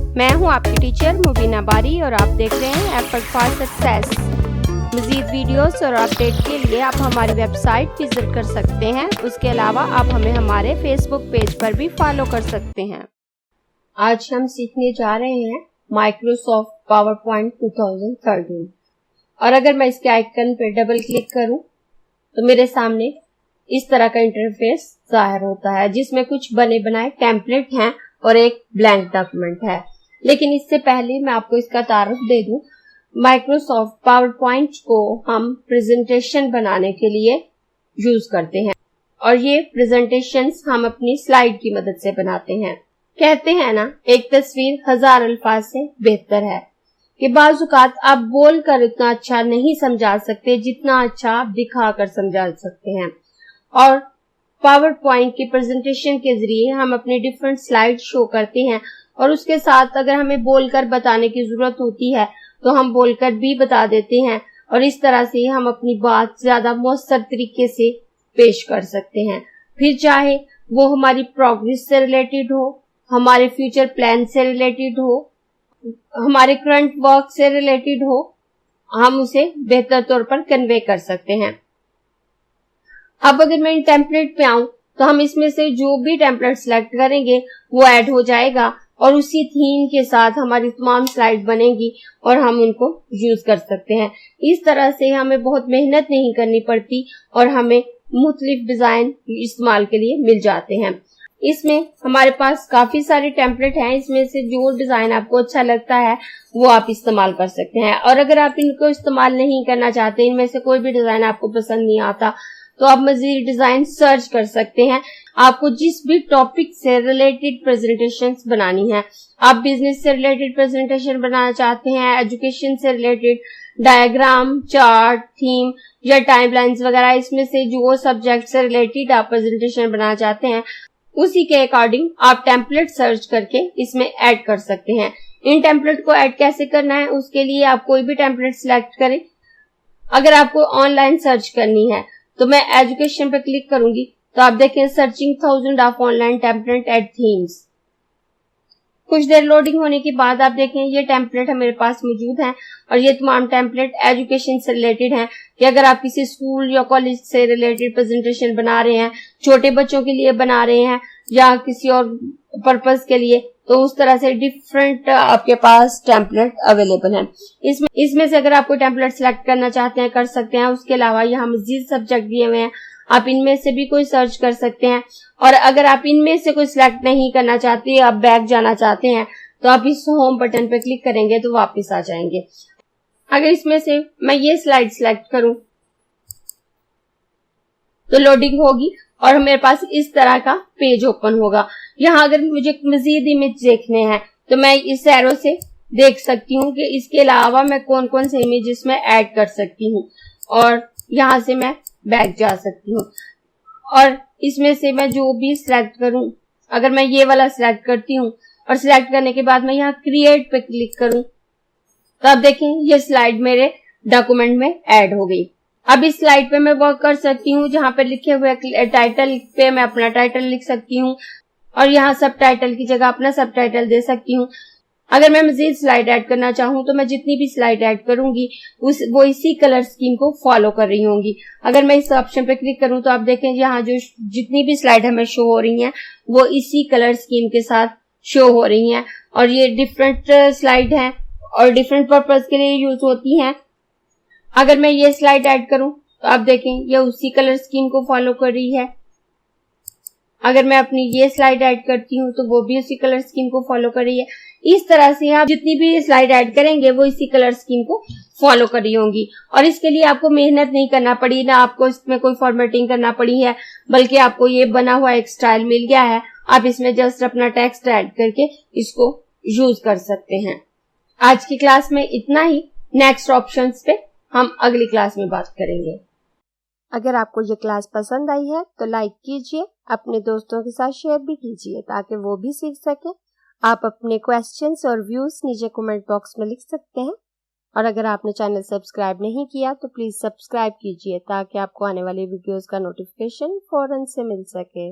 मैं हूं आपकी टीचर मुबीना बारी और आप देख रहे हैं एफर्ट फॉर सक्सेस। मज़ीद वीडियोस और अपडेट के लिए आप हमारी वेबसाइट विजिट कर सकते हैं। उसके अलावा आप हमें हमारे फेसबुक पेज पर भी फॉलो कर सकते हैं। आज हम सीखने जा रहे हैं माइक्रोसॉफ्ट पावर पॉइंट 2013 और अगर मैं इसके आइकन पर डबल क्लिक करूं तो मेरे सामने इस तरह का इंटरफेस जाहिर होता है, जिसमें कुछ बने बनाए टेम्पलेट हैं और एक ब्लैंक डॉक्यूमेंट है। लेकिन इससे पहले मैं आपको इसका तारुफ दे दूं। माइक्रोसॉफ्ट पावर पॉइंट को हम प्रेजेंटेशन बनाने के लिए यूज करते हैं और ये प्रेजेंटेशंस हम अपनी स्लाइड की मदद से बनाते हैं। कहते हैं ना, एक तस्वीर 1000 अल्फाज से बेहतर है कि बाज़ औक़ात आप बोल कर उतना अच्छा नहीं समझा सकते जितना अच्छा आप दिखा कर समझा सकते हैं। और पावर पॉइंट की प्रेजेंटेशन के जरिए हम अपने डिफरेंट स्लाइड शो करते हैं और उसके साथ अगर हमें बोलकर बताने की जरूरत होती है तो हम बोलकर भी बता देते हैं और इस तरह से हम अपनी बात ज्यादा मौसर तरीके से पेश कर सकते हैं। फिर चाहे वो हमारी प्रोग्रेस से रिलेटेड हो, हमारे फ्यूचर प्लान से रिलेटेड हो, हमारे करंट वर्क से रिलेटेड हो, हम उसे बेहतर तौर पर कन्वे कर सकते हैं। अब अगर मैं इन टेम्पलेट पे आऊं तो हम इसमें से जो भी टेम्पलेट सिलेक्ट करेंगे वो ऐड हो जाएगा और उसी थीम के साथ हमारी तमाम स्लाइड बनेगी और हम उनको यूज कर सकते हैं। इस तरह से हमें बहुत मेहनत नहीं करनी पड़ती और हमें मुख्तलिफ डिजाइन इस्तेमाल के लिए मिल जाते हैं। इसमें हमारे पास काफी सारे टेम्पलेट हैं। इसमें से जो डिजाइन आपको अच्छा लगता है वो आप इस्तेमाल कर सकते हैं और अगर आप इनको इस्तेमाल नहीं करना चाहते, इनमें से कोई भी डिजाइन आपको पसंद नहीं आता, तो आप मजीद डिजाइन सर्च कर सकते हैं। आपको जिस भी टॉपिक से रिलेटेड प्रेजेंटेशंस बनानी है, आप बिजनेस से रिलेटेड प्रेजेंटेशन बनाना चाहते हैं, एजुकेशन से रिलेटेड, डायग्राम, चार्ट, थीम या टाइमलाइंस वगैरह, इसमें से जो सब्जेक्ट से रिलेटेड आप प्रेजेंटेशन बनाना चाहते हैं उसी के अकॉर्डिंग आप टेम्पलेट सर्च करके इसमें ऐड कर सकते हैं। इन टेम्पलेट को ऐड कैसे करना है, उसके लिए आप कोई भी टेम्पलेट सिलेक्ट करें। अगर आपको ऑनलाइन सर्च करनी है तो मैं एजुकेशन पे क्लिक करूंगी तो आप देखें searching 1000 of online template and themes. कुछ देर लोडिंग होने के बाद आप देखें ये टेम्पलेट मेरे पास मौजूद हैं और ये तमाम टेम्पलेट एजुकेशन से रिलेटेड हैं कि अगर आप किसी स्कूल या कॉलेज से रिलेटेड प्रेजेंटेशन बना रहे हैं, छोटे बच्चों के लिए बना रहे हैं या किसी और पर्पस के लिए, तो उस तरह से डिफरेंट आपके पास टेम्पलेट अवेलेबल हैं। इसमें से अगर आप कोई टेम्पलेट सिलेक्ट करना चाहते हैं कर सकते हैं। उसके अलावा यहाँ मजीद सब्जेक्ट दिए हुए हैं, आप इनमें से भी कोई सर्च कर सकते हैं और अगर आप इनमें से कोई सिलेक्ट नहीं करना चाहते, आप बैक जाना चाहते हैं, तो आप इस होम बटन पे क्लिक करेंगे तो वापस आ जाएंगे। अगर इसमें से मैं ये स्लाइड सिलेक्ट करूं तो लोडिंग होगी और मेरे पास इस तरह का पेज ओपन होगा। यहाँ अगर मुझे मजीद इमेज देखने हैं तो मैं इस एरो से देख सकती हूँ कि इसके अलावा मैं कौन कौन से इमेजेस में ऐड कर सकती हूँ और यहाँ से मैं बैक जा सकती हूँ और इसमें से मैं जो भी सिलेक्ट करूं, अगर मैं ये वाला सिलेक्ट करती हूँ और सिलेक्ट करने के बाद मैं यहाँ क्रिएट पे क्लिक करूं तो आप देखें ये स्लाइड मेरे डॉक्यूमेंट में ऐड हो गई। अब इस स्लाइड पे मैं वर्क कर सकती हूँ, जहां पे लिखे हुए टाइटल पे मैं अपना टाइटल लिख सकती हूँ और यहाँ सब टाइटल की जगह अपना सब टाइटल दे सकती हूँ। अगर मैं मजीद स्लाइड ऐड करना चाहूँ तो मैं जितनी भी स्लाइड ऐड करूंगी वो इसी कलर स्कीम को फॉलो कर रही होंगी। अगर मैं इस ऑप्शन पे क्लिक करूं तो आप देखें यहाँ जो जितनी भी स्लाइड हमें शो हो रही हैं वो इसी कलर स्कीम के साथ शो हो रही हैं और ये डिफरेंट स्लाइड हैं और डिफरेंट पर्पज के लिए यूज होती हैं। अगर मैं ये स्लाइड ऐड करूं तो आप देखें ये उसी कलर स्कीम को फॉलो कर रही है। अगर मैं अपनी ये स्लाइड ऐड करती हूँ तो वो भी उसी कलर स्कीम को फॉलो कर रही है। इस तरह से आप जितनी भी स्लाइड ऐड करेंगे वो इसी कलर स्कीम को फॉलो कर रही होंगी और इसके लिए आपको मेहनत नहीं करना पड़ी, ना आपको इसमें कोई फॉर्मेटिंग करना पड़ी है, बल्कि आपको ये बना हुआ एक स्टाइल मिल गया है। आप इसमें जस्ट अपना टेक्स्ट ऐड करके इसको यूज कर सकते हैं। आज की क्लास में इतना ही। नेक्स्ट ऑप्शंस पे हम अगली क्लास में बात करेंगे। अगर आपको ये क्लास पसंद आई है तो लाइक कीजिए, अपने दोस्तों के साथ शेयर भी कीजिए ताकि वो भी सीख सके। आप अपने क्वेश्चंस और व्यूज नीचे कमेंट बॉक्स में लिख सकते हैं और अगर आपने चैनल सब्सक्राइब नहीं किया तो प्लीज सब्सक्राइब कीजिए ताकि आपको आने वाली वीडियोस का नोटिफिकेशन फौरन से मिल सके।